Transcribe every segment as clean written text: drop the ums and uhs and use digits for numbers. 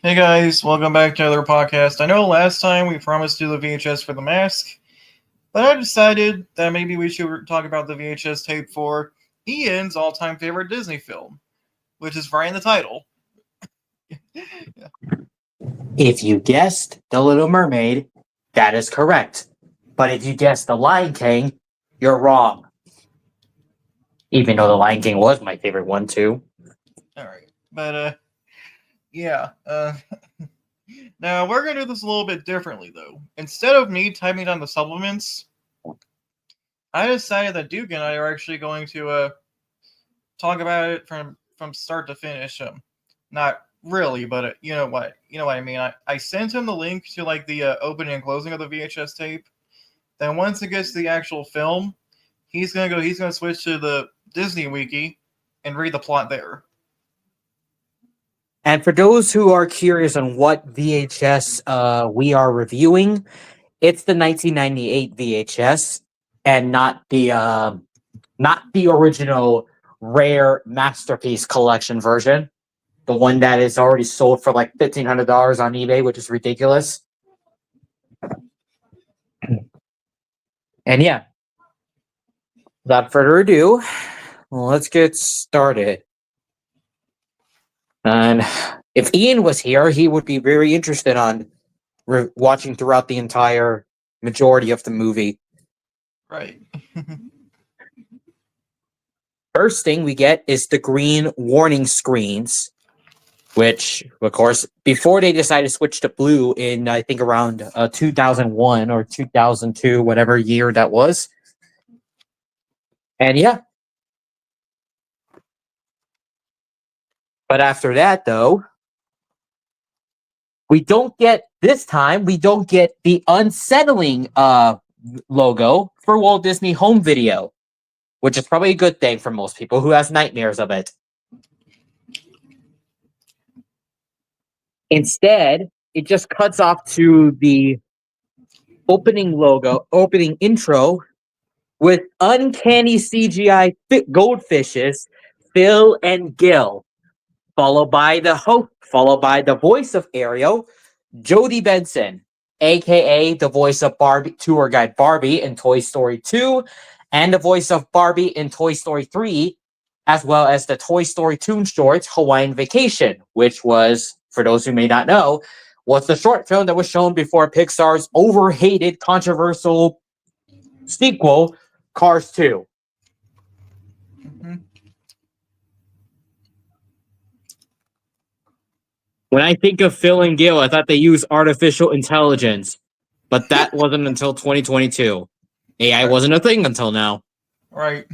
Hey guys, welcome back to another podcast. I know last time we promised to do the VHS for the mask, but I decided that maybe we should talk about the VHS tape for Ian's all-time favorite Disney film, which is right in the title. Yeah. If you guessed The Little Mermaid, that is correct. But if you guessed The Lion King, you're wrong. Even though The Lion King was my favorite one too. All right, but yeah. Now we're gonna do this a little bit differently though. Instead of me typing down the supplements, I decided that Duke and I are actually going to talk about it from start to finish. Not really, but you know what I mean. I sent him the link to like the opening and closing of the VHS tape. Then once it gets to the actual film, He's gonna switch to the Disney Wiki and read the plot there. And for those who are curious on what VHS we are reviewing, it's the 1998 VHS and not the original rare masterpiece collection version. The one that is already sold for like $1,500 on eBay, which is ridiculous. And yeah, without further ado, let's get started. And if Ian was here, he would be very interested on watching throughout the entire majority of the movie. Right. First thing we get is the green warning screens, which, of course, before they decided to switch to blue in, I think, around 2001 or 2002, whatever year that was. And yeah. But after that, though, we don't get the unsettling logo for Walt Disney Home Video, which is probably a good thing for most people who has nightmares of it. Instead, it just cuts off to the opening intro with uncanny CGI goldfishes, Phil and Gil, followed by the voice of Ariel, Jodie Benson, aka the voice of Barbie tour guide Barbie in Toy Story 2, and the voice of Barbie in Toy Story 3, as well as the Toy Story Toon Short Hawaiian Vacation, which was, for those who may not know, was the short film that was shown before Pixar's overhated, controversial sequel, Cars 2. Mhm. When I think of Phil and Gil, I thought they used artificial intelligence, but that wasn't until 2022. AI wasn't a thing until now. Right.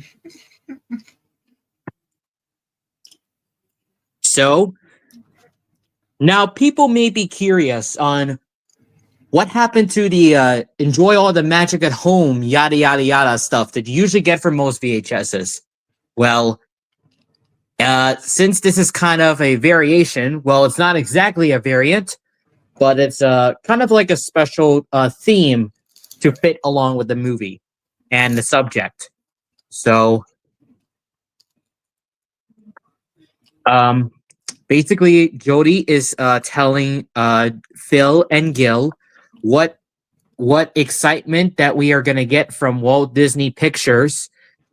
So, now people may be curious on what happened to the enjoy all the magic at home, yada, yada, yada stuff that you usually get from most VHSs. Well, since this is kind of a variation, well, it's not exactly a variant, but it's kind of like a special theme to fit along with the movie and the subject. So, basically, Jodie is telling Phil and Gil what excitement that we are going to get from Walt Disney Pictures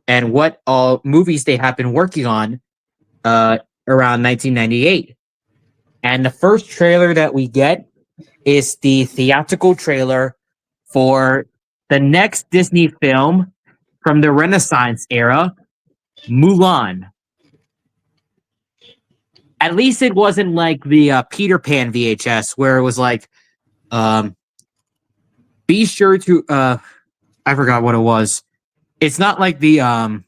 and what all movies they have been working on around 1998. And the first trailer that we get is the theatrical trailer for the next Disney film from the Renaissance era, Mulan. At least it wasn't like the Peter Pan VHS where it was like, be sure to, I forgot what it was. It's not like the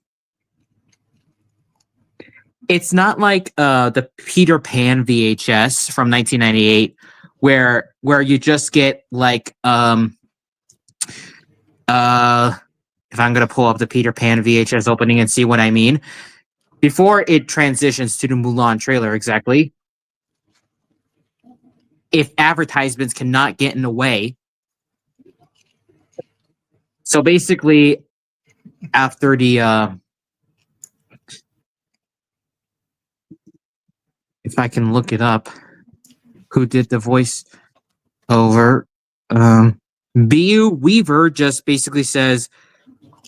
Peter Pan VHS from 1998 where you just get like if I'm going to pull up the Peter Pan VHS opening and see what I mean before it transitions to the Mulan trailer exactly. If advertisements cannot get in the way. So basically after the if I can look it up. who did the voice over. B.U. Weaver just basically says,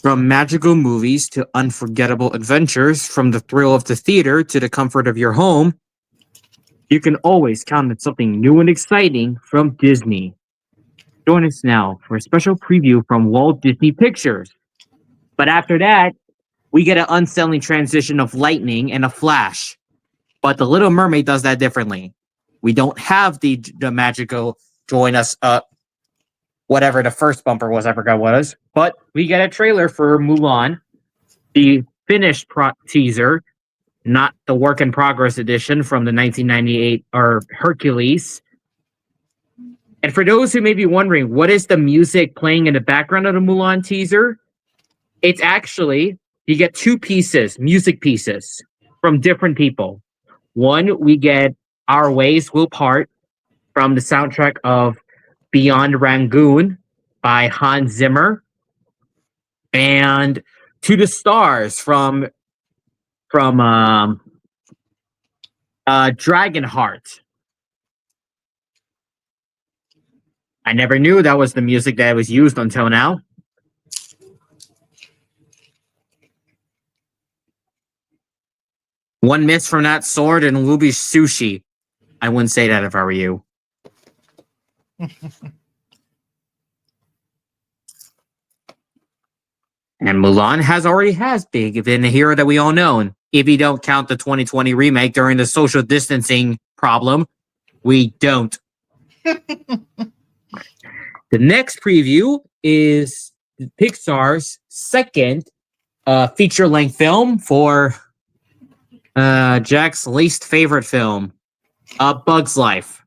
from magical movies to unforgettable adventures, from the thrill of the theater to the comfort of your home, you can always count on something new and exciting from Disney. Join us now for a special preview from Walt Disney Pictures. But after that, we get an unsettling transition of lightning and a flash. But The Little Mermaid does that differently. We don't have the magical join us up, whatever the first bumper was, I forgot what it was. But we get a trailer for Mulan, the finished teaser, not the work in progress edition from the 1998 or Hercules. And for those who may be wondering, what is the music playing in the background of the Mulan teaser? It's actually, you get two pieces, music pieces from different people. One, we get Our Ways Will Part from the soundtrack of Beyond Rangoon by Hans Zimmer, and To the Stars from Dragonheart. I never knew that was the music that was used until now. One miss from that sword and Luby sushi. I wouldn't say that if I were you. And Mulan already has been a hero that we all know. If you don't count the 2020 remake during the social distancing problem, we don't. The next preview is Pixar's second feature-length film for Jack's least favorite film, A Bug's Life.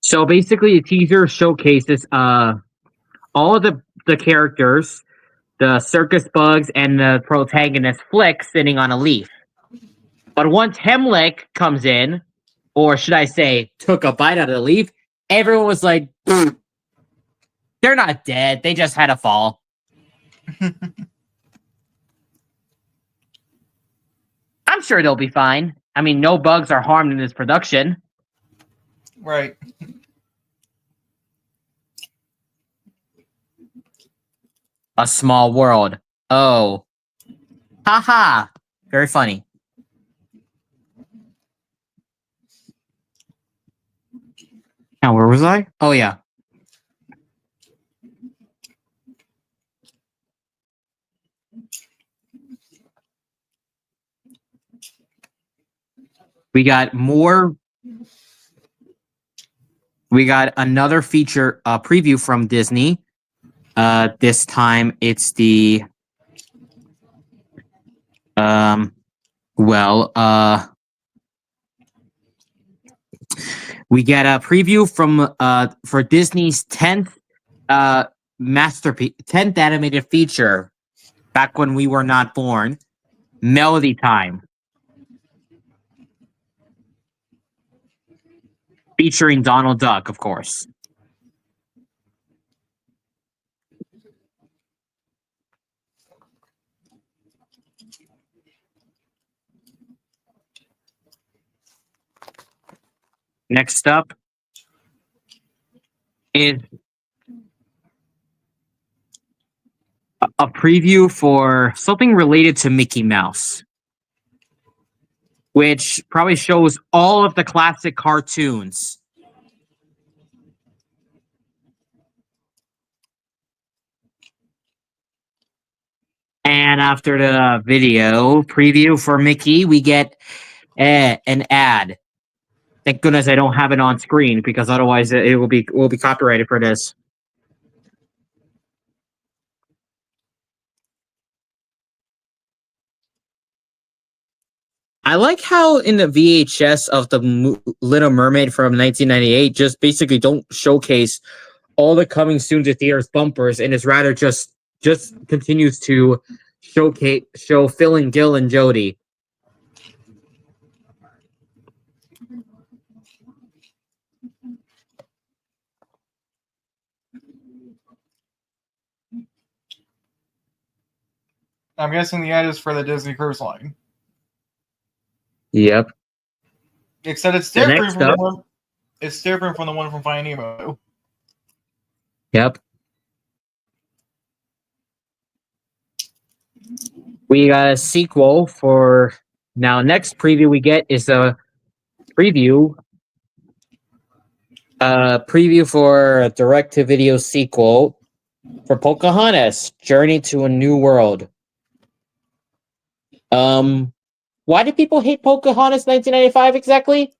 So basically, the teaser showcases all of the characters, the circus bugs, and the protagonist Flick sitting on a leaf. But once Hemlick comes in, or should I say, took a bite out of the leaf, everyone was like, they're not dead. They just had a fall. I'm sure they'll be fine. I mean, no bugs are harmed in this production. Right. A Small World. Oh. Haha. Very funny. Now, where was I? Oh, yeah. We got more. We got another feature preview from Disney. This time it's the we get a preview from for Disney's 10th masterpiece, 10th animated feature, back when we were not born, Melody Time, featuring Donald Duck, of course. Next up is a preview for something related to Mickey Mouse, which probably shows all of the classic cartoons. And after the video preview for Mickey, we get an ad. Thank goodness I don't have it on screen, because otherwise we'll be copyrighted for this. I like how in the VHS of the Little Mermaid from 1998, just basically don't showcase all the coming soon to theaters bumpers, and is rather just continues to show Phil and Gil and Jody. I'm guessing the ad is for the Disney Cruise Line. Yep. Except it's The different next from the up. one. It's different from the one from Finding Nemo. Yep. We got a sequel for now. Next preview we get is a preview. Preview for a direct-to-video sequel for Pocahontas: Journey to a New World. Why do people hate Pocahontas 1995 exactly?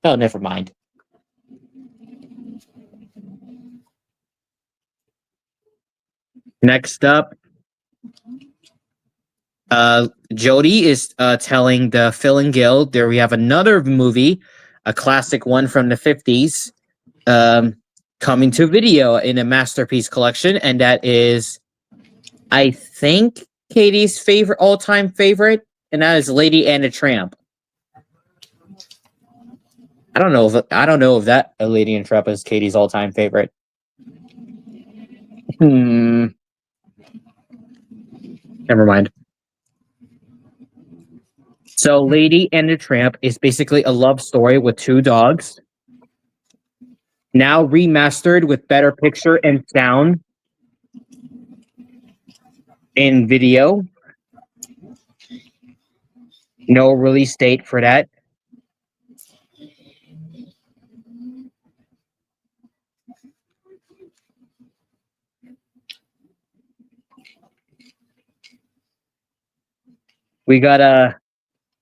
Oh, never mind. Next up, Jody is telling the Phil and Gil there we have another movie, a classic one from the 50s, coming to video in a masterpiece collection, and that is, I think, Katie's favorite all-time favorite, and that is Lady and the Tramp. I don't know if that a Lady and Tramp is Katie's all-time favorite. Never mind. So, Lady and the Tramp is basically a love story with two dogs, now remastered with better picture and sound in video. No release date for that. We got a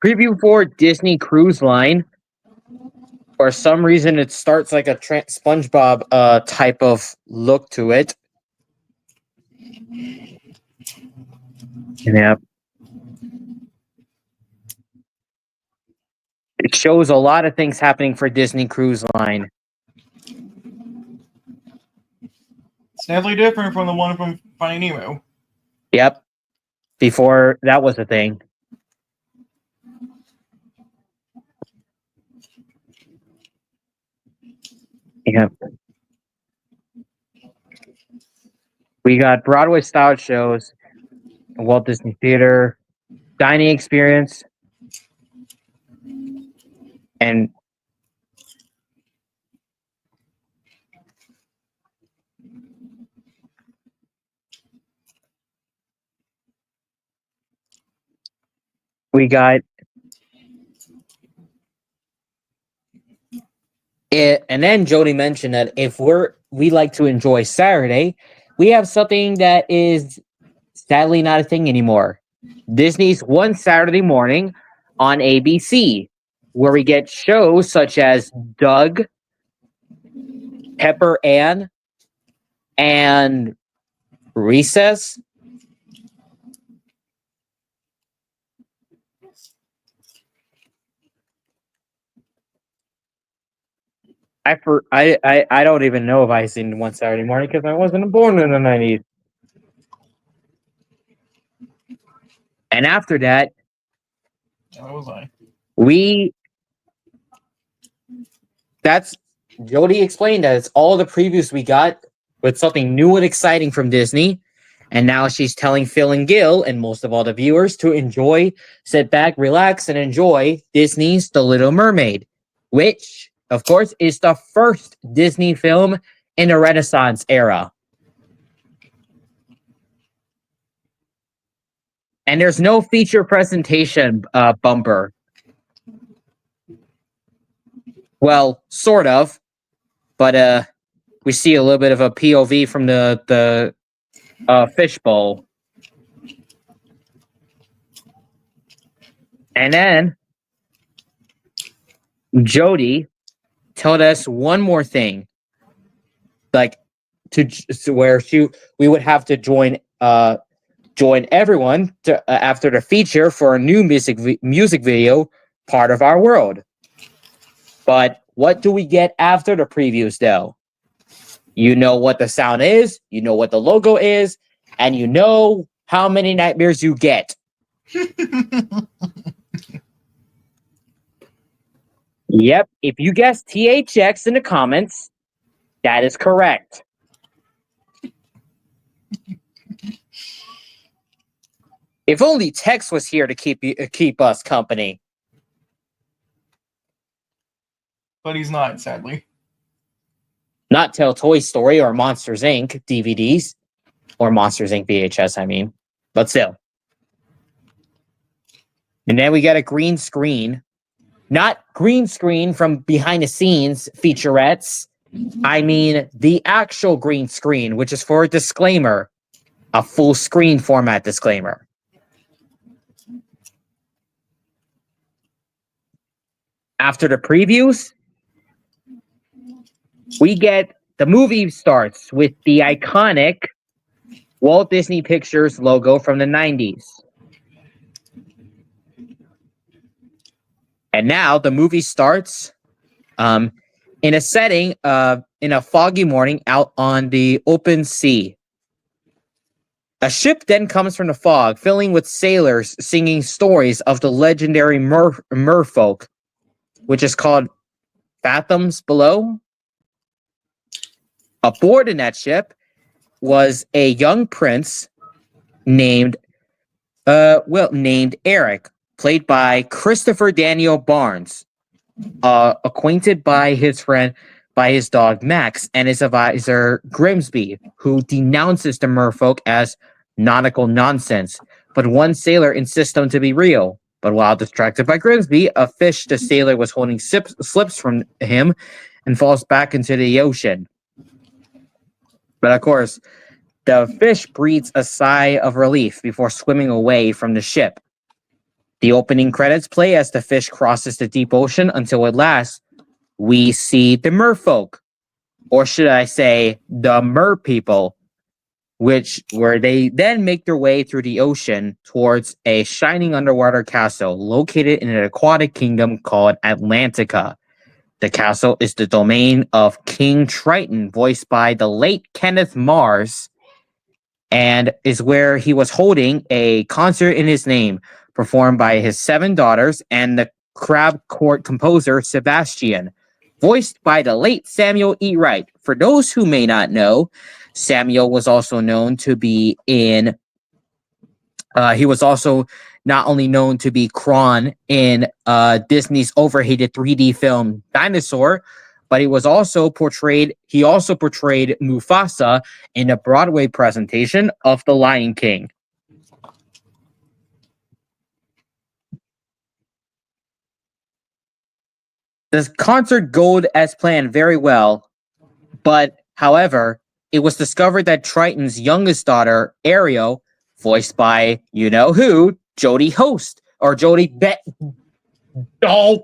preview for Disney Cruise Line. For some reason, it starts like a SpongeBob type of look to it. Yeah. It shows a lot of things happening for Disney Cruise Line. It's definitely different from the one from Finding Nemo. Yep. Before that was a thing. Yep. We got Broadway style shows, Walt Disney Theater, dining experience, and we got it. And then Jody mentioned that if we like to enjoy Saturday, we have something that is sadly not a thing anymore. Disney's One Saturday Morning on ABC, where we get shows such as Doug, Pepper Ann, and Recess. I don't even know if I seen One Saturday Morning because I wasn't born in the 90s. And after that, That was I. That's Jody explained that it's all the previews we got with something new and exciting from Disney. And now she's telling Phil and Gil and most of all the viewers to enjoy, sit back, relax, and enjoy Disney's The Little Mermaid, which, of course, is the first Disney film in the Renaissance era. And there's no feature presentation bumper. Well, sort of, but we see a little bit of a POV from the fishbowl. And then Jody told us one more thing, like to where we would have to join everyone to, after the feature for a new music video, Part of Our World. But what do we get after the previews, though? You know what the sound is, you know what the logo is, and you know how many nightmares you get. Yep, if you guessed THX in the comments, that is correct. If only Tex was here to keep us company. But he's not, sadly. Not till Toy Story or Monsters Inc. DVDs. Or Monsters Inc. VHS, I mean. But still. And then we got a green screen. Not green screen from behind the scenes featurettes. I mean the actual green screen, which is for a disclaimer. A full screen format disclaimer. After the previews, we get the movie starts with the iconic Walt Disney Pictures logo from the 90s. And now the movie starts in a setting in a foggy morning out on the open sea. A ship then comes from the fog, filling with sailors singing stories of the legendary merfolk, which is called Fathoms Below. Aboard in that ship was a young prince named Eric, played by Christopher Daniel Barnes, acquainted by his dog Max and his advisor Grimsby, who denounces the merfolk as nautical nonsense. But one sailor insists on to be real. But while distracted by Grimsby, a fish the sailor was holding slips from him and falls back into the ocean. But of course, the fish breathes a sigh of relief before swimming away from the ship. The opening credits play as the fish crosses the deep ocean until at last we see the merfolk, or should I say the mer people, where they then make their way through the ocean towards a shining underwater castle located in an aquatic kingdom called Atlantica. The castle is the domain of King Triton, voiced by the late Kenneth Mars, and is where he was holding a concert in his name, performed by his 7 daughters and the Crab Court composer Sebastian, voiced by the late Samuel E. Wright. For those who may not know, Samuel was also known to be in. He was also not only known to be Kron in Disney's overhated 3D film Dinosaur, but he also portrayed Mufasa in a Broadway presentation of The Lion King. The concert goes as planned very well, but however, it was discovered that Triton's youngest daughter, Ariel, voiced by you know who, Jodie Host or Jodie Bet. Oh,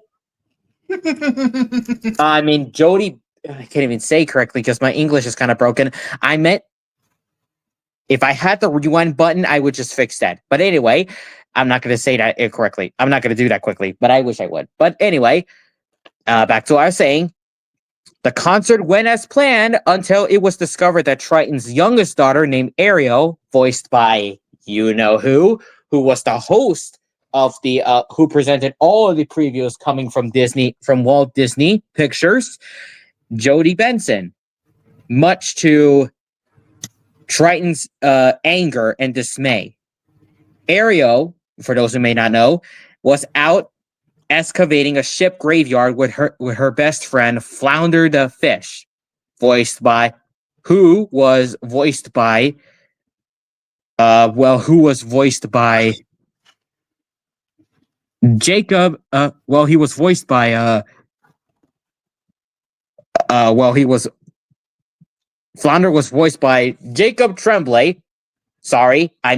I mean Jodie. I can't even say correctly because my English is kind of broken. I meant if I had the rewind button, I would just fix that. But anyway, I'm not going to say that correctly. I'm not going to do that quickly, but I wish I would. But anyway, back to what I was saying. The concert went as planned until it was discovered that Triton's youngest daughter, named Ariel, voiced by you know who was the host of the who presented all of the previews coming from Walt Disney Pictures, Jodie Benson, much to Triton's anger and dismay. Ariel, for those who may not know, was out excavating a ship graveyard with her best friend Flounder the fish, who was voiced by Jacob. He was voiced by Flounder was voiced by Jacob Tremblay. Sorry, I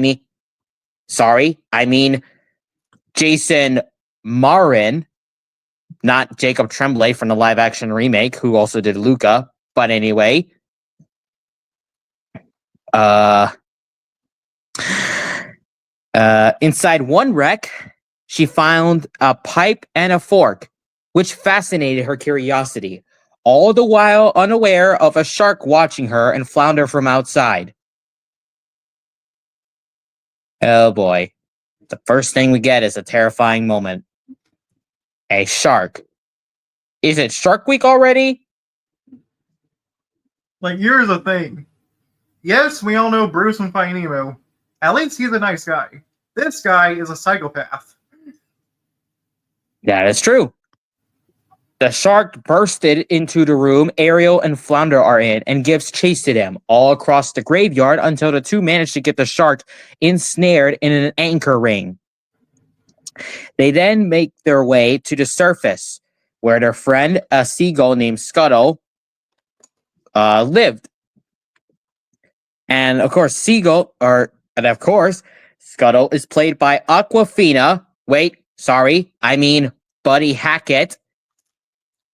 mean Jason Marin, not Jacob Tremblay from the live action remake, who also did Luca. But anyway, inside one wreck, she found a pipe and a fork, which fascinated her curiosity, all the while unaware of a shark watching her and Flounder from outside. Oh boy. The first thing we get is a terrifying moment. A shark. Is it Shark Week already? Like, here's the thing. Yes, we all know Bruce from Finding Nemo. At least he's a nice guy. This guy is a psychopath. That is true. The shark bursted into the room Ariel and Flounder are in and gives chase to them all across the graveyard until the two manage to get the shark ensnared in an anchor ring. They then make their way to the surface where their friend, a seagull named Scuttle, lived. And of course, Scuttle is played by Aquafina. Wait, sorry, I mean Buddy Hackett,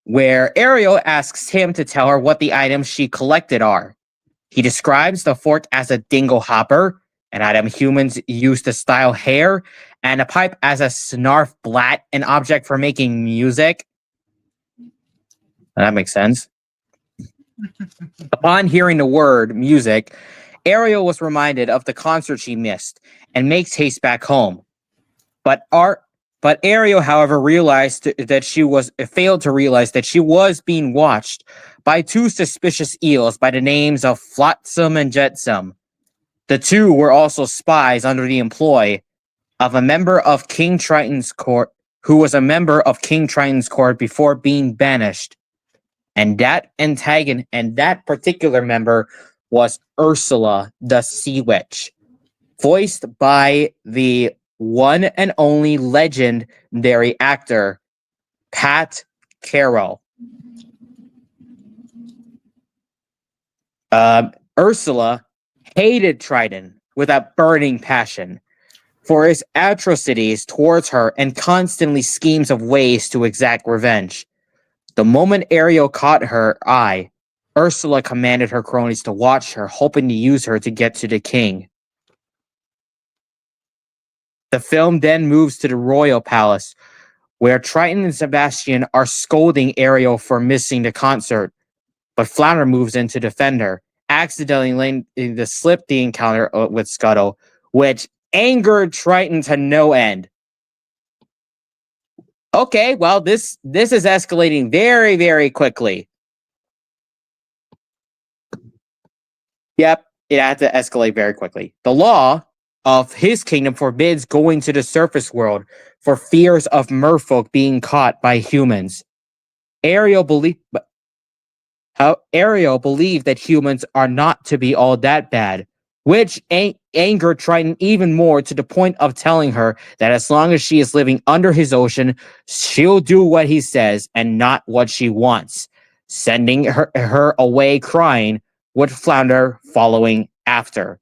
where Ariel asks him to tell her what the items she collected are. He describes the fork as a dingle hopper, an item humans use to style hair, and a pipe as a snarf blat, an object for making music. That makes sense. Upon hearing the word music, Ariel was reminded of the concert she missed and makes haste back home. But Ariel, however, failed to realize that she was being watched by two suspicious eels by the names of Flotsam and Jetsam. The two were also spies under the employ of a member of King Triton's court, who was a member of King Triton's court before being banished. And that particular member was Ursula, the Sea Witch, voiced by the one and only legendary actor, Pat Carroll. Ursula hated Triton with a burning passion for his atrocities towards her and constantly schemes of ways to exact revenge. The moment Ariel caught her eye, Ursula commanded her cronies to watch her, hoping to use her to get to the king. The film then moves to the royal palace, where Triton and Sebastian are scolding Ariel for missing the concert, but Flounder moves in to defend her, accidentally letting the slip the encounter with Scuttle, which angered Triton to no end. Okay, well, this is escalating very, very quickly. Yep, it had to escalate very quickly. The law of his kingdom forbids going to the surface world for fears of merfolk being caught by humans. Ariel believed that humans are not to be all that bad, which angered Triton even more, to the point of telling her that as long as she is living under his ocean, she'll do what he says and not what she wants, sending her away crying, with Flounder following after.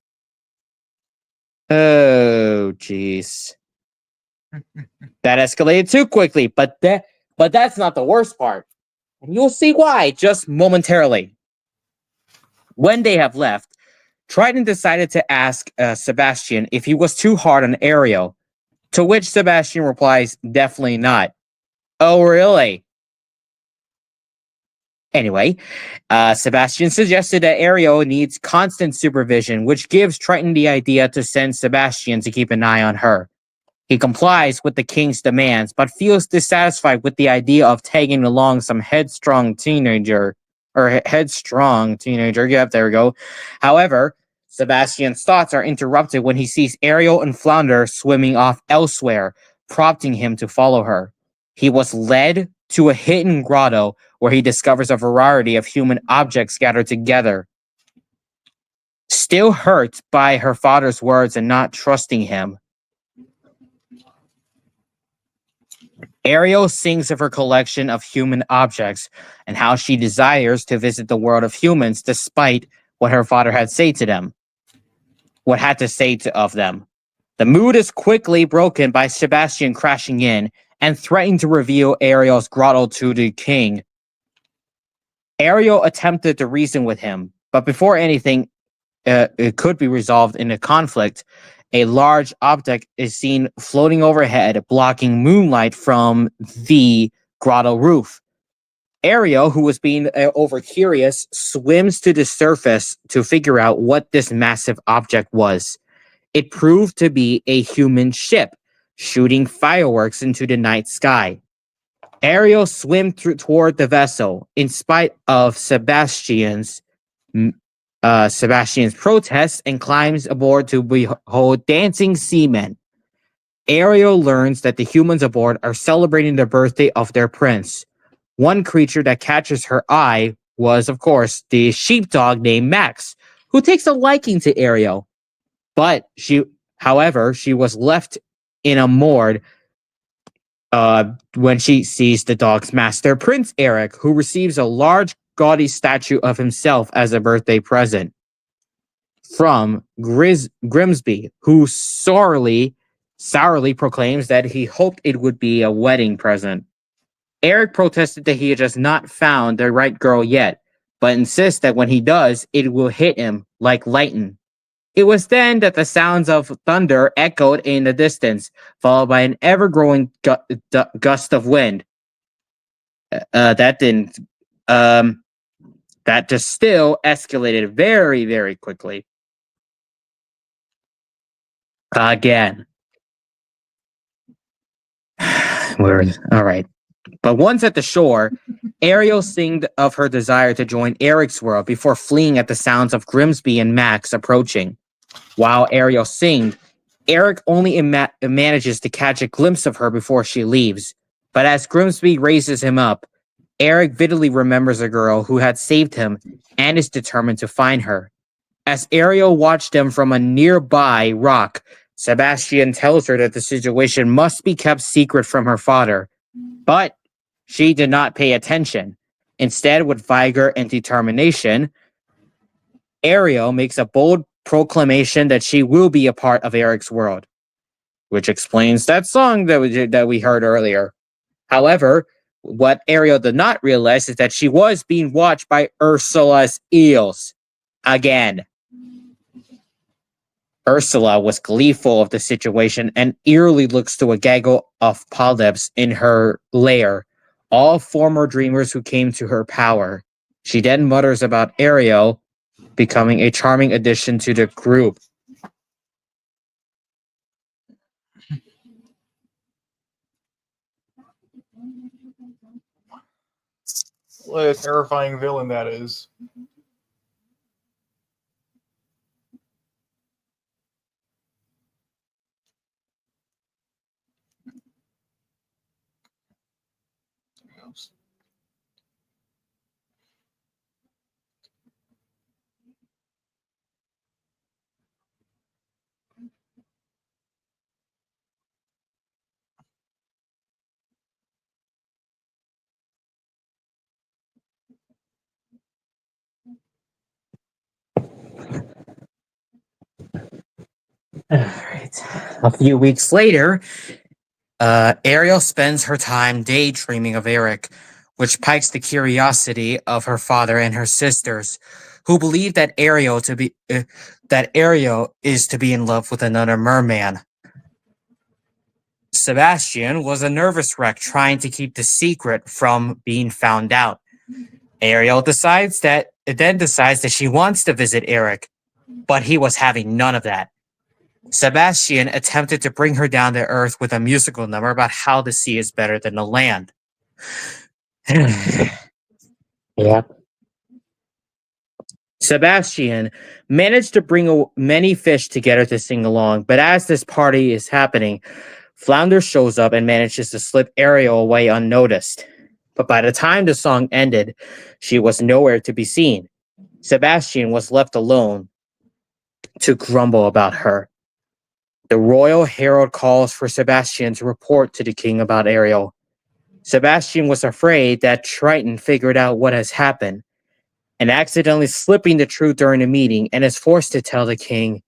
Oh, jeez. That escalated too quickly, but that's not the worst part. And you'll see why just momentarily. When they have left, Triton decided to ask Sebastian if he was too hard on Ariel, to which Sebastian replies, definitely not. Oh, really? Anyway, Sebastian suggested that Ariel needs constant supervision, which gives Triton the idea to send Sebastian to keep an eye on her. He complies with the king's demands, but feels dissatisfied with the idea of tagging along some headstrong teenager. Yep, there we go. However, Sebastian's thoughts are interrupted when he sees Ariel and Flounder swimming off elsewhere, prompting him to follow her. He was led to a hidden grotto where he discovers a variety of human objects scattered together. Still hurt by her father's words and not trusting him, Ariel sings of her collection of human objects and how she desires to visit the world of humans despite what her father had to say of them. The mood is quickly broken by Sebastian crashing in and threatening to reveal Ariel's grotto to the king. Ariel attempted to reason with him, but before anything it could be resolved in a conflict, a large object is seen floating overhead, blocking moonlight from the grotto roof. Ariel, who was being over-curious, swims to the surface to figure out what this massive object was. It proved to be a human ship, shooting fireworks into the night sky. Ariel swims toward the vessel, in spite of Sebastian's protests, and climbs aboard to behold dancing seamen. Ariel learns that the humans aboard are celebrating the birthday of their prince. One creature that catches her eye was, of course, the sheepdog named Max, who takes a liking to Ariel. But however, she was left in a mood when she sees the dog's master, Prince Eric, who receives a large, gaudy statue of himself as a birthday present from Grimsby, who sourly proclaims that he hoped it would be a wedding present. Eric protested that he had just not found the right girl yet, but insists that when he does, it will hit him like lightning. It was then that the sounds of thunder echoed in the distance, followed by an ever-growing gust of wind. That didn't. That just still escalated very, very quickly. Again. We're all right. But once at the shore, Ariel sings of her desire to join Eric's world before fleeing at the sounds of Grimsby and Max approaching. While Ariel sings, Eric only manages to catch a glimpse of her before she leaves. But as Grimsby raises him up, Eric vividly remembers a girl who had saved him and is determined to find her. As Ariel watched them from a nearby rock, Sebastian tells her that the situation must be kept secret from her father. But she did not pay attention. Instead, with vigor and determination, Ariel makes a bold proclamation that she will be a part of Eric's world, which explains that song that we heard earlier. However, what Ariel did not realize is that she was being watched by Ursula's eels. Again. Ursula was gleeful of the situation and eerily looks to a gaggle of polyps in her lair, all former dreamers who came to her power. She then mutters about Ariel becoming a charming addition to the group. What a terrifying villain that is. All right. A few weeks later, Ariel spends her time daydreaming of Eric, which piques the curiosity of her father and her sisters, who believe that Ariel is to be in love with another merman. Sebastian was a nervous wreck trying to keep the secret from being found out. Ariel decides that she wants to visit Eric, but he was having none of that. Sebastian attempted to bring her down to earth with a musical number about how the sea is better than the land. Yeah. Sebastian managed to bring many fish together to sing along, but as this party is happening, Flounder shows up and manages to slip Ariel away unnoticed. But by the time the song ended, she was nowhere to be seen. Sebastian was left alone to grumble about her. The royal herald calls for Sebastian to report to the king about Ariel. Sebastian was afraid that Triton figured out what has happened and accidentally slipping the truth during the meeting and is forced to tell the king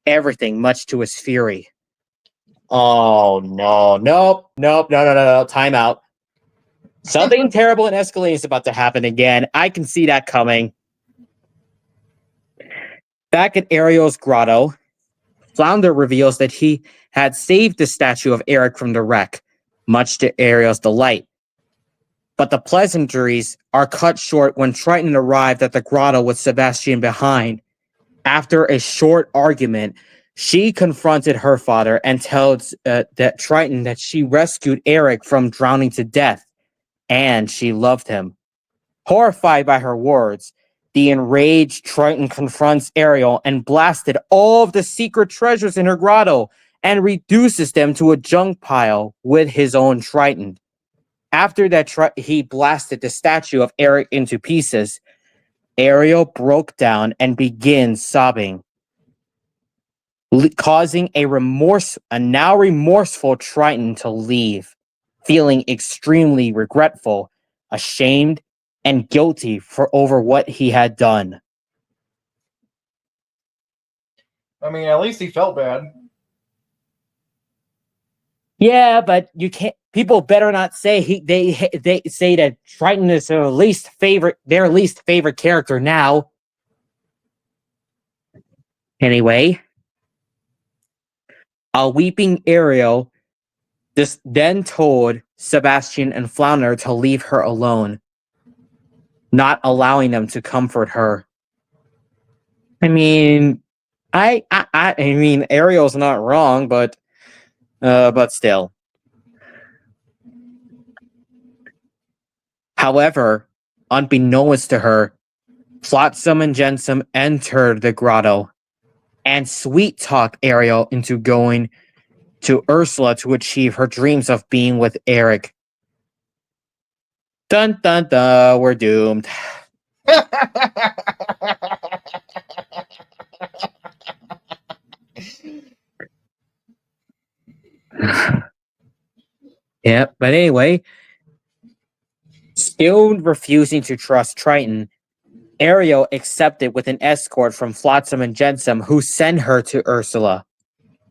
everything, much to his fury. Oh, no. No. Time out. Something terrible and escalating is about to happen again. I can see that coming. Back at Ariel's grotto, Flounder reveals that he had saved the statue of Eric from the wreck, much to Ariel's delight. But the pleasantries are cut short when Triton arrived at the grotto with Sebastian behind. After a short argument, she confronted her father and tells that Triton that she rescued Eric from drowning to death, and she loved him. Horrified by her words, the enraged Triton confronts Ariel and blasted all of the secret treasures in her grotto, and reduces them to a junk pile with his own trident. After that, he blasted the statue of Eric into pieces. Ariel broke down and began sobbing, causing a now remorseful Triton to leave, feeling extremely regretful, ashamed, and guilty for over what he had done. I mean, at least he felt bad. Yeah, but you can't. People better not say they say that Triton is their least favorite character now. Anyway, a weeping Ariel then told Sebastian and Flounder to leave her alone, not allowing them to comfort her. I mean, I mean, Ariel's not wrong, but still. However, unbeknownst to her, Flotsam and Jetsam entered the grotto and sweet talked Ariel into going to Ursula to achieve her dreams of being with Eric. Dun dun dun, we're doomed. Yeah, but anyway, still refusing to trust Triton, Ariel accepted with an escort from Flotsam and Jetsam, who send her to Ursula.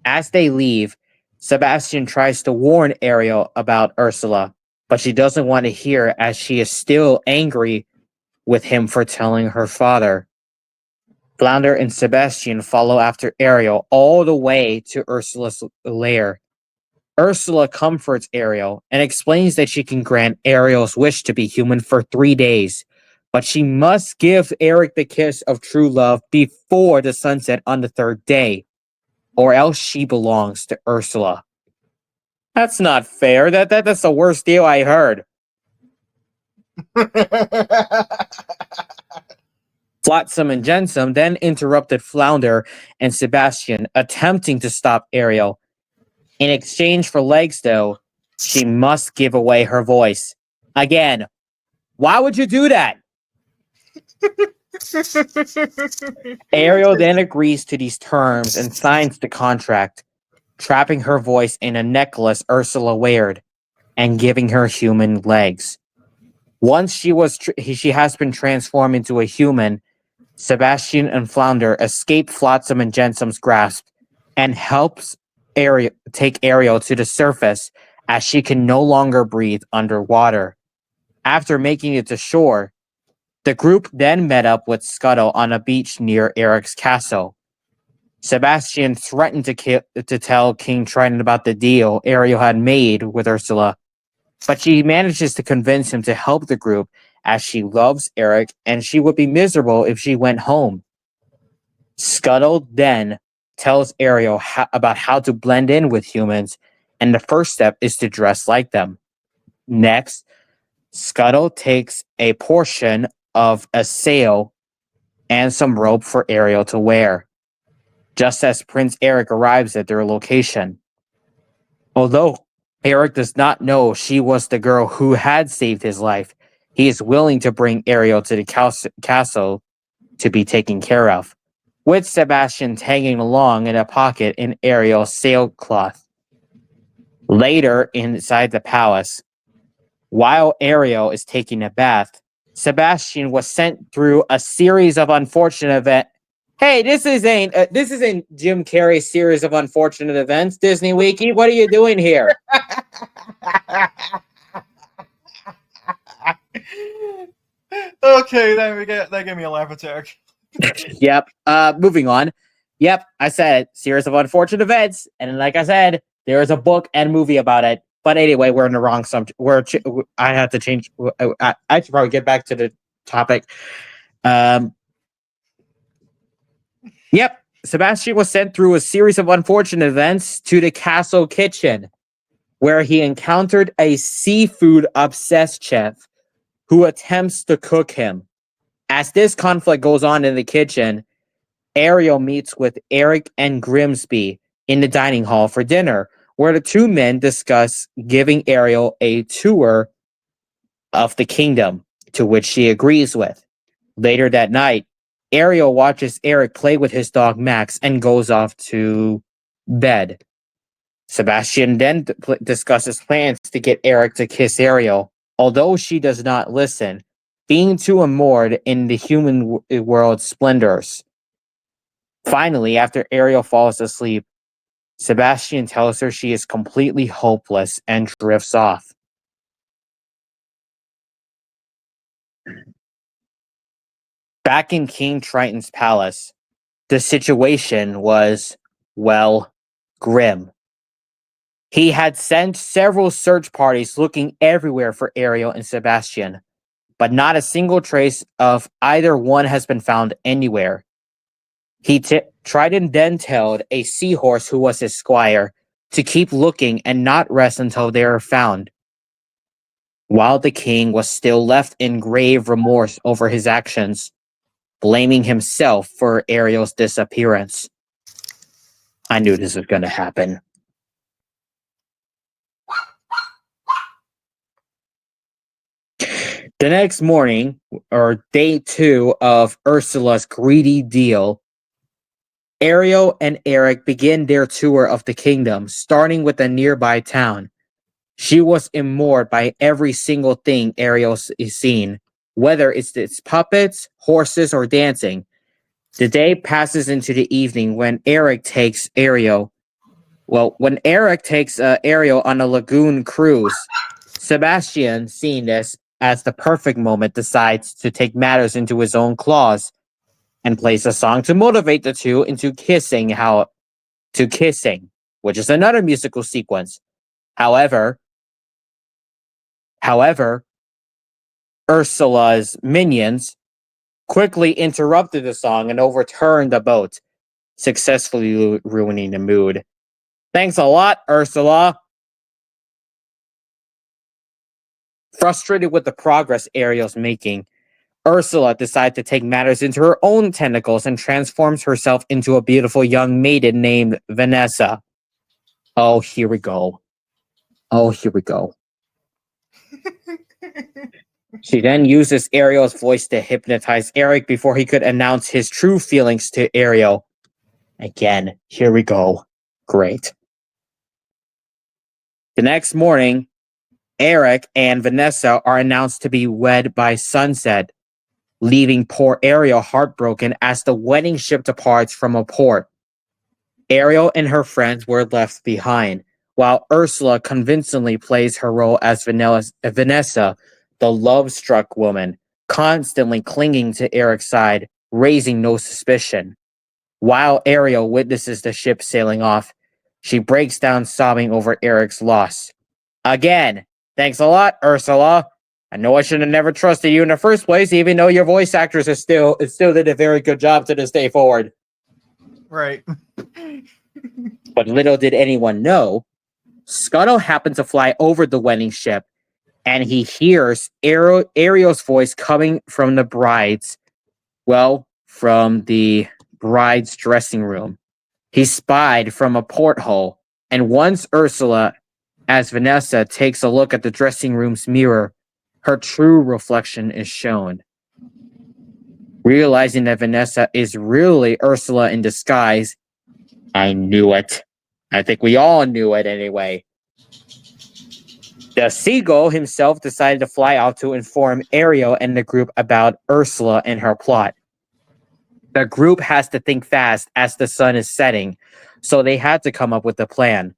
As they leave, Sebastian tries to warn Ariel about Ursula, but she doesn't want to hear as she is still angry with him for telling her father. Flounder and Sebastian follow after Ariel all the way to Ursula's lair. Ursula comforts Ariel and explains that she can grant Ariel's wish to be human for 3 days, but she must give Eric the kiss of true love before the sunset on the 3rd day, or else she belongs to Ursula. That's not fair. That's the worst deal I heard. Flotsam and Jetsam then interrupted Flounder and Sebastian, attempting to stop Ariel. In exchange for legs, though, she must give away her voice. Again, why would you do that? Ariel then agrees to these terms and signs the contract, trapping her voice in a necklace Ursula weared and giving her human legs. Once she has been transformed into a human, Sebastian and Flounder escape Flotsam and Jetsam's grasp and helps take Ariel to the surface as she can no longer breathe underwater. After making it to shore, the group then met up with Scuttle on a beach near Eric's castle. Sebastian threatened to tell King Triton about the deal Ariel had made with Ursula, but she manages to convince him to help the group as she loves Eric and she would be miserable if she went home. Scuttle then tells Ariel about how to blend in with humans, and the first step is to dress like them. Next, Scuttle takes a portion of a sail and some rope for Ariel to wear, just as Prince Eric arrives at their location. Although Eric does not know she was the girl who had saved his life, he is willing to bring Ariel to the castle to be taken care of, with Sebastian tagging along in a pocket in Ariel's sailcloth. Later, inside the palace, while Ariel is taking a bath, Sebastian was sent through a series of unfortunate events. Hey, this isn't Jim Carrey's series of unfortunate events. Disney Wiki, what are you doing here? Okay, that gave me a laugh attack. Yep. Moving on. Yep, I said series of unfortunate events, and like I said, there is a book and movie about it. But anyway, we're in the wrong subject. I have to change. I should probably get back to the topic. Yep, Sebastian was sent through a series of unfortunate events to the castle kitchen, where he encountered a seafood obsessed chef who attempts to cook him. As this conflict goes on in the kitchen, Ariel meets with Eric and Grimsby, in the dining hall for dinner, where the two men discuss giving Ariel a tour of the kingdom, to which she agrees with. Later that night, Ariel watches Eric play with his dog Max and goes off to bed. Sebastian then discusses plans to get Eric to kiss Ariel, although she does not listen, being too immersed in the human world's splendors. Finally, after Ariel falls asleep, Sebastian tells her she is completely hopeless and drifts off. Back in King Triton's palace, the situation was, well, grim. He had sent several search parties looking everywhere for Ariel and Sebastian, but not a single trace of either one has been found anywhere. Triton then told a seahorse who was his squire to keep looking and not rest until they were found. While the king was still left in grave remorse over his actions, blaming himself for Ariel's disappearance. I knew this was going to happen. The next morning, or day 2 of Ursula's greedy deal, Ariel and Eric begin their tour of the kingdom, starting with a nearby town. She was immersed by every single thing Ariel is seen, whether it's its puppets, horses, or dancing. The day passes into the evening when Eric takes Ariel on a lagoon cruise. Sebastian, seeing this as the perfect moment, decides to take matters into his own claws and plays a song to motivate the two into kissing, which is another musical sequence. However, Ursula's minions quickly interrupted the song and overturned the boat, successfully ruining the mood. Thanks a lot, Ursula. Frustrated with the progress Ariel's making, Ursula decides to take matters into her own tentacles and transforms herself into a beautiful young maiden named Vanessa. Oh, here we go. She then uses Ariel's voice to hypnotize Eric before he could announce his true feelings to Ariel. Again, here we go. Great. The next morning, Eric and Vanessa are announced to be wed by sunset, leaving poor Ariel heartbroken as the wedding ship departs from a port. Ariel and her friends were left behind, while Ursula convincingly plays her role as Vanessa, the love-struck woman, constantly clinging to Eric's side, raising no suspicion. While Ariel witnesses the ship sailing off, she breaks down sobbing over Eric's loss. Again, thanks a lot, Ursula. I know I should have never trusted you in the first place, even though your voice actress still did a very good job to this day forward. Right. But little did anyone know, Scuttle happened to fly over the wedding ship, and he hears Ariel's voice coming from the bride's dressing room. He spied from a porthole, and once Ursula, as Vanessa, takes a look at the dressing room's mirror, her true reflection is shown. Realizing that Vanessa is really Ursula in disguise, I knew it. I think we all knew it anyway. The seagull himself decided to fly out to inform Ariel and the group about Ursula and her plot. The group has to think fast as the sun is setting, so they had to come up with a plan.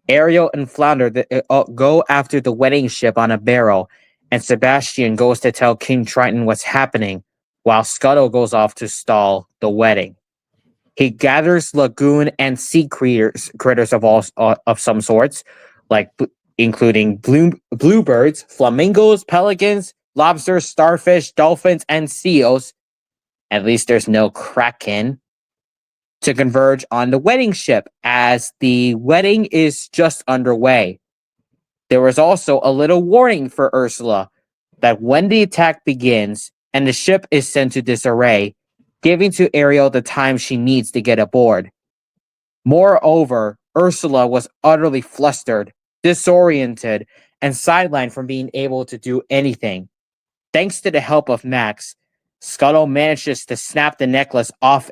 Ariel and Flounder go after the wedding ship on a barrel, and Sebastian goes to tell King Triton what's happening, while Scuttle goes off to stall the wedding. He gathers lagoon and sea critters of some sorts, including bluebirds, flamingos, pelicans, lobsters, starfish, dolphins, and seals. At least there's no kraken. To converge on the wedding ship as the wedding is just underway. There was also a little warning for Ursula that when the attack begins and the ship is sent to disarray, giving to Ariel the time she needs to get aboard. Moreover, Ursula was utterly flustered, disoriented, and sidelined from being able to do anything. Thanks to the help of Max, Scuttle manages to snap the necklace off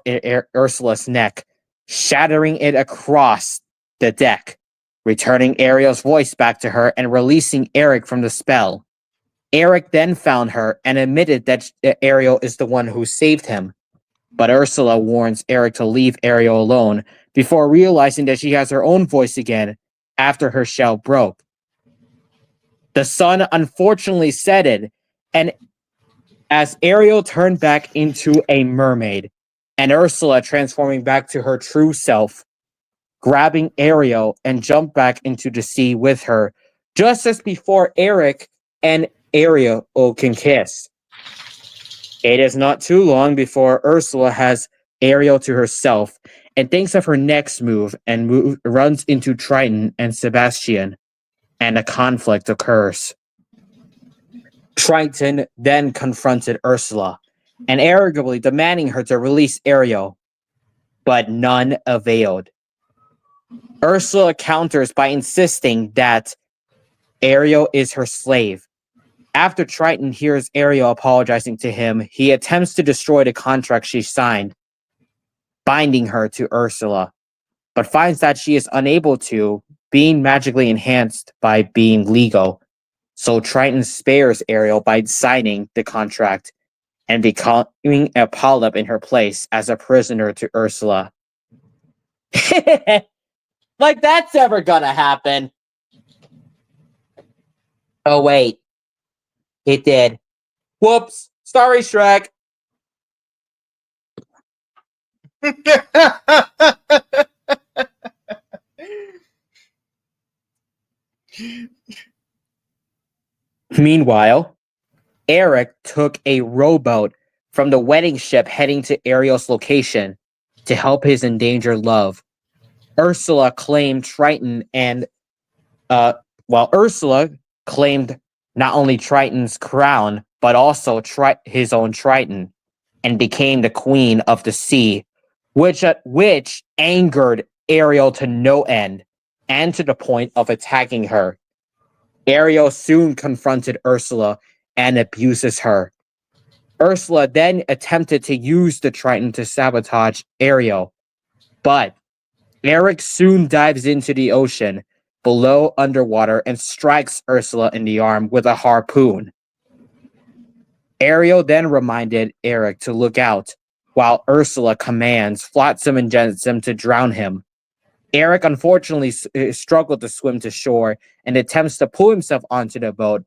Ursula's neck, shattering it across the deck, returning Ariel's voice back to her and releasing Eric from the spell. Eric then found her and admitted that Ariel is the one who saved him. But Ursula warns Eric to leave Ariel alone before realizing that she has her own voice again after her shell broke. The sun unfortunately set in, and as Ariel turned back into a mermaid, and Ursula transforming back to her true self, grabbing Ariel and jumped back into the sea with her, just as before Eric and Ariel can kiss. It is not too long before Ursula has Ariel to herself and thinks of her next move and runs into Triton and Sebastian, and a conflict occurs. Triton then confronted Ursula and arrogantly demanding her to release Ariel, but none availed. Ursula counters by insisting that Ariel is her slave. After Triton hears Ariel apologizing to him, he attempts to destroy the contract she signed, binding her to Ursula, but finds that she is unable to, being magically enhanced by being legal. So Triton spares Ariel by signing the contract and becoming a polyp in her place as a prisoner to Ursula. Like that's ever gonna happen. Oh wait. It did. Whoops. Sorry, Shrek. Meanwhile, Eric took a rowboat from the wedding ship heading to Ariel's location to help his endangered love. Ursula claimed Triton and Ursula claimed not only Triton's crown, but also his own Triton, and became the queen of the sea, which angered Ariel to no end, and to the point of attacking her. Ariel soon confronted Ursula and abuses her. Ursula then attempted to use the Triton to sabotage Ariel, but Eric soon dives into the ocean below underwater and strikes Ursula in the arm with a harpoon. Ariel then reminded Eric to look out, while Ursula commands Flotsam and Jetsam to drown him. Eric unfortunately struggled to swim to shore and attempts to pull himself onto the boat,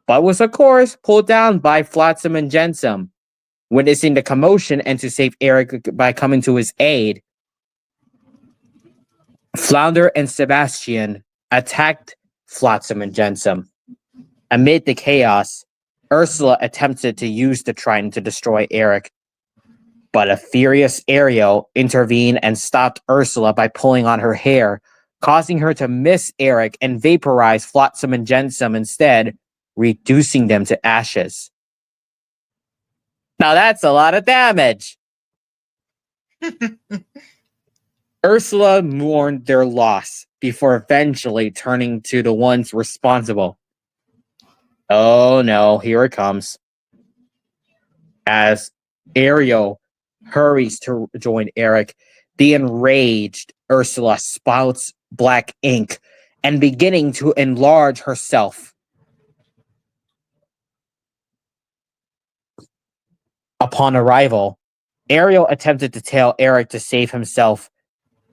but was of course pulled down by Flotsam and Jetsam. Witnessing the commotion and to save Eric by coming to his aid, Flounder and Sebastian attacked Flotsam and Jetsam. Amid the chaos, Ursula attempted to use the Triton to destroy Eric, but a furious Ariel intervened and stopped Ursula by pulling on her hair, causing her to miss Eric and vaporize Flotsam and Jetsam instead, reducing them to ashes. Now that's a lot of damage! Ursula mourned their loss before eventually turning to the ones responsible. Oh no, here it comes. As Ariel hurries to join Eric, the enraged Ursula spouts black ink and beginning to enlarge herself. Upon arrival, Ariel attempted to tell Eric to save himself,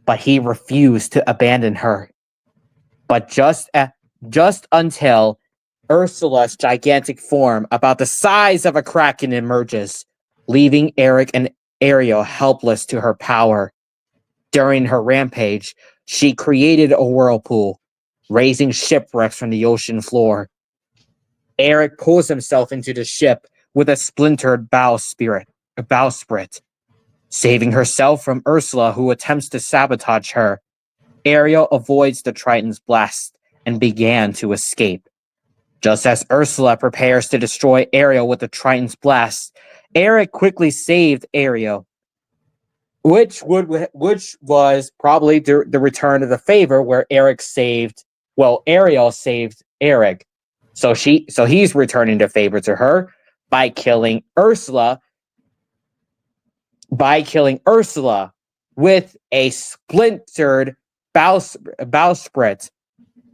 but he refused to abandon her. But just until Ursula's gigantic form, about the size of a kraken, emerges, leaving Eric and Ariel helpless to her power. During her rampage, she created a whirlpool, raising shipwrecks from the ocean floor. Eric pulls himself into the ship with a splintered bowsprit, saving herself from Ursula, who attempts to sabotage her. Ariel avoids the Triton's blast and began to escape. Just as Ursula prepares to destroy Ariel with the Triton's blast, Eric quickly saved Ariel. which was probably the return of the favor where Ariel saved Eric. So he's returning the favor to her by killing Ursula with a splintered bowsprit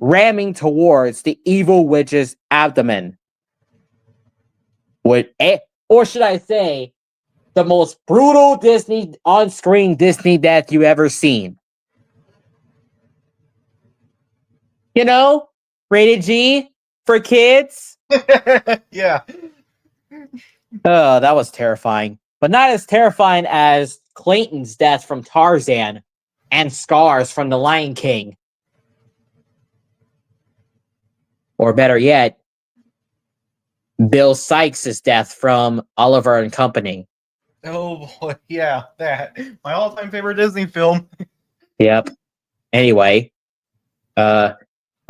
ramming towards the evil witch's abdomen. Or should I say, the most brutal on-screen Disney death you ever seen. You know, rated G for kids. Yeah. Oh, that was terrifying. But not as terrifying as Clayton's death from Tarzan and Scar's from The Lion King. Or better yet, Bill Sykes' death from Oliver and Company. Oh boy, yeah, that. My all-time favorite Disney film. Yep. Anyway,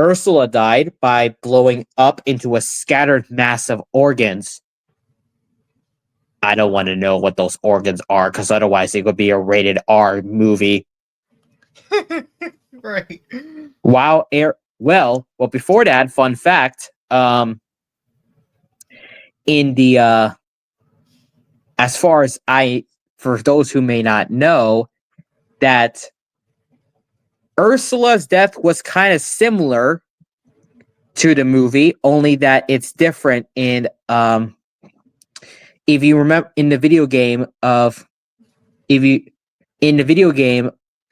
Ursula died by blowing up into a scattered mass of organs. I don't want to know what those organs are, because otherwise it would be a rated R movie. Right. Well, before that, fun fact, in the as far as for those who may not know, that Ursula's death was kind of similar to the movie, only that it's different in if you remember in the video game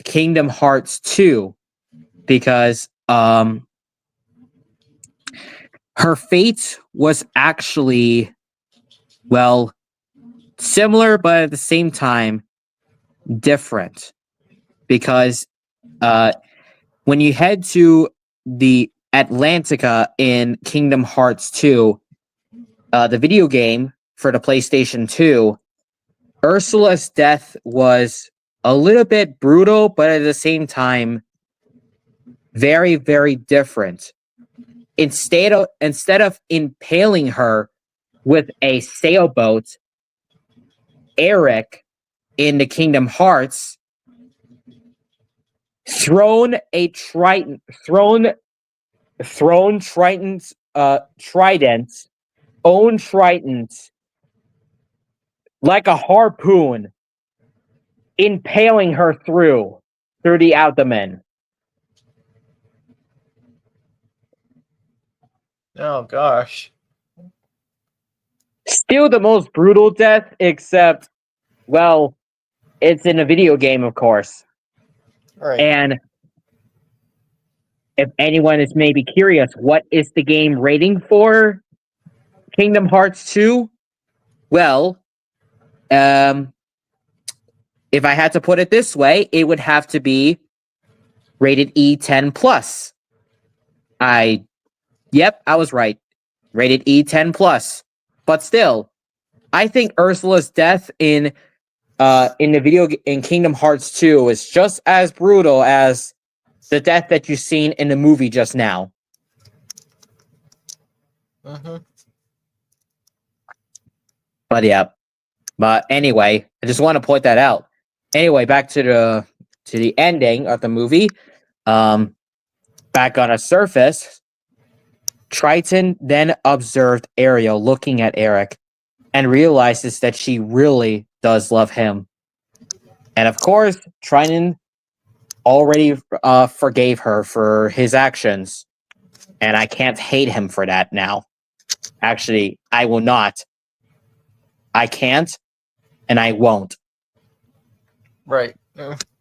Kingdom Hearts 2, because her fate was actually, well, similar, but at the same time different, because when you head to the Atlantica in Kingdom Hearts 2, the video game for the PlayStation 2, Ursula's death was a little bit brutal, but at the same time very, very different. Instead of impaling her with a sailboat, Eric in the Kingdom Hearts thrown Triton's own trident like a harpoon, impaling her through the abdomen. Oh gosh. Still the most brutal death, except, well, it's in a video game, of course. Right. And if anyone is maybe curious, what is the game rating for Kingdom Hearts 2? Well, if I had to put it this way, it would have to be rated E10 plus. Yep, I was right. Rated E10 plus. But still, I think Ursula's death in Kingdom Hearts 2 is just as brutal as the death that you've seen in the movie just now. Mm-hmm. But yeah. But anyway, I just want to point that out. Anyway, back to the ending of the movie. Back on a surface, Triton then observed Ariel looking at Eric and realizes that she really does love him. And of course, Triton already forgave her for his actions, and I can't hate him for that now. Actually, I will not. I can't, and I won't. Right.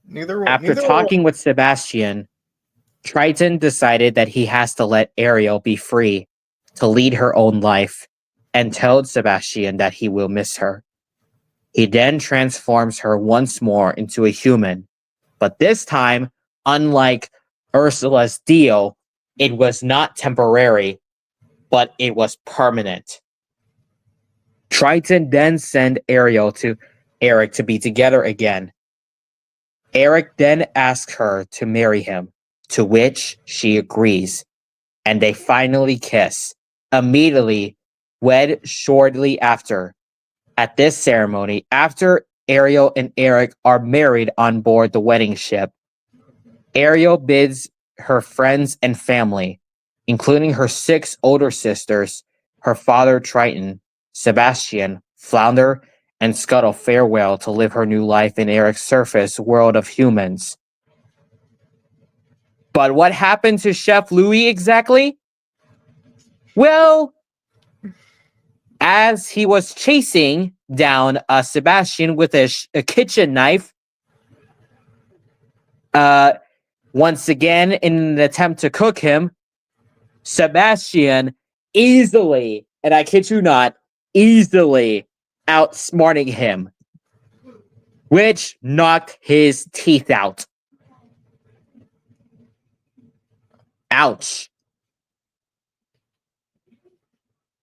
Neither. After talking with Sebastian, Triton decided that he has to let Ariel be free to lead her own life, and told Sebastian that he will miss her. He then transforms her once more into a human, but this time, unlike Ursula's deal, it was not temporary, but it was permanent. Triton then sent Ariel to Eric to be together again. Eric then asks her to marry him, to which she agrees, and they finally kiss, immediately wed shortly after. At this ceremony, after Ariel and Eric are married on board the wedding ship. Ariel bids her friends and family, including her 6 older sisters, her father Triton, Sebastian, Flounder, and Scuttle farewell to live her new life in Eric's surface world of humans. But what happened to Chef Louis exactly? Well, as he was chasing down Sebastian with a kitchen knife, once again in an attempt to cook him, Sebastian easily, and I kid you not, easily outsmarting him, which knocked his teeth out. Ouch.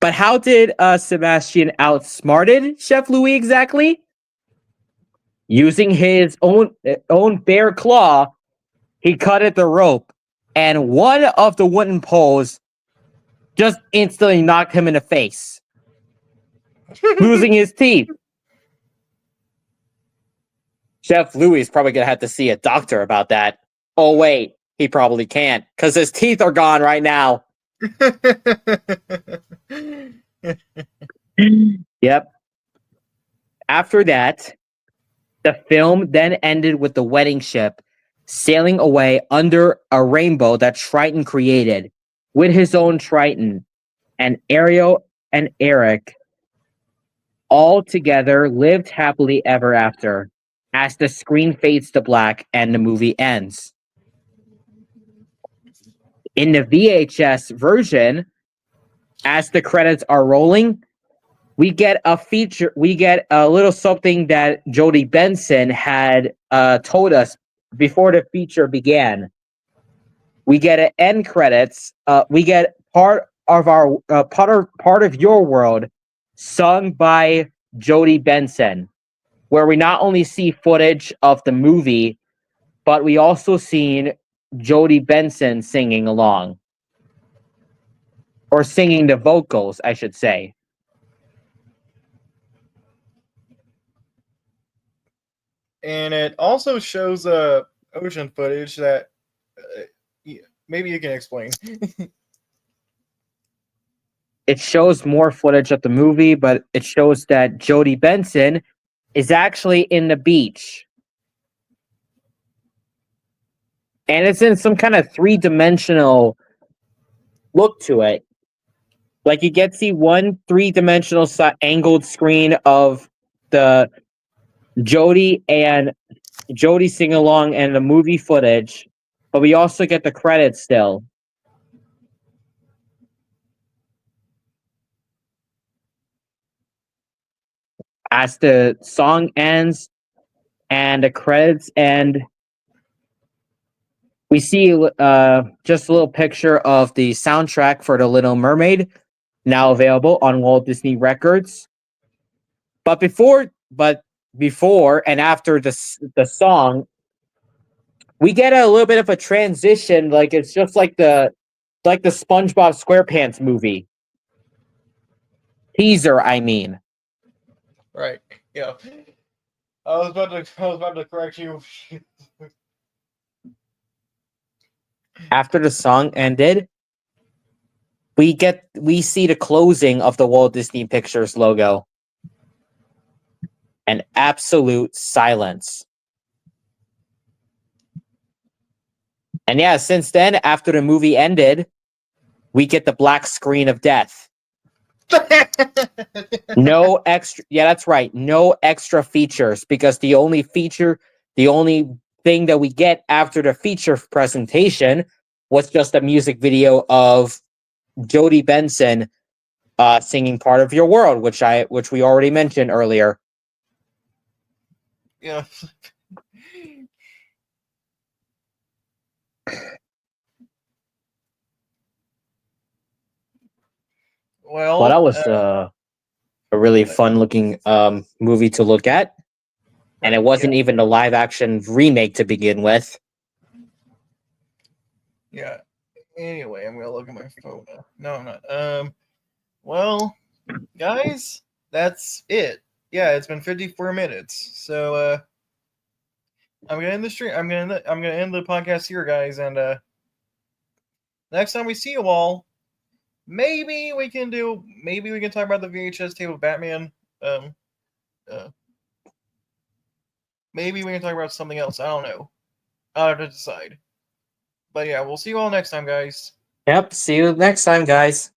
But how did Sebastian outsmarted Chef Louis exactly? Using his own bare claw, he cut at the rope, and one of the wooden poles just instantly knocked him in the face, losing his teeth. Chef Louis is probably going to have to see a doctor about that. Oh, wait, he probably can't, because his teeth are gone right now. Yep. After that, the film then ended with the wedding ship sailing away under a rainbow that Triton created with his own Triton, and Ariel and Eric all together lived happily ever after as the screen fades to black and the movie ends. In the VHS version, as the credits are rolling, we get a little something that Jodie Benson had told us before the feature began. We get an end credits. We get part of our part of your world, sung by Jodie Benson, where we not only see footage of the movie, but we also seen Jodie Benson singing along, or singing the vocals, I should say. And it also shows ocean footage that maybe you can explain. It shows more footage of the movie, but it shows that Jodie Benson is actually in the beach. And it's in some kind of 3-dimensional look to it. Like you get to see one 3-dimensional angled screen of the Jodie sing along and the movie footage, but we also get the credits still. As the song ends and the credits end, we see just a little picture of the soundtrack for The Little Mermaid, now available on Walt Disney Records. But before and after the song, we get a little bit of a transition. Like it's just like the SpongeBob SquarePants movie teaser. I mean, Right. Yeah. I was about to correct you. after the song ended, we see the closing of the Walt Disney Pictures logo. And absolute silence. And yeah, since then, after the movie ended, we get the black screen of death. No extra. Yeah, that's right. No extra features, because the only thing that we get after the feature presentation was just a music video of Jodie Benson singing "Part of Your World," which we already mentioned earlier. Yeah. Well, That was a really fun looking movie to look at. And it wasn't even a live action remake to begin with. Yeah. Anyway, I'm gonna look at my phone now. No, I'm not. Well, guys, that's it. yeah, it's been 54 minutes. So I'm gonna end the stream. I'm gonna end the podcast here, guys. And next time we see you all, maybe we can talk about the VHS tape of Batman. Um, uh, maybe we can talk about something else. I don't know. I'll have to decide. But yeah, we'll see you all next time, guys. Yep. See you next time, guys.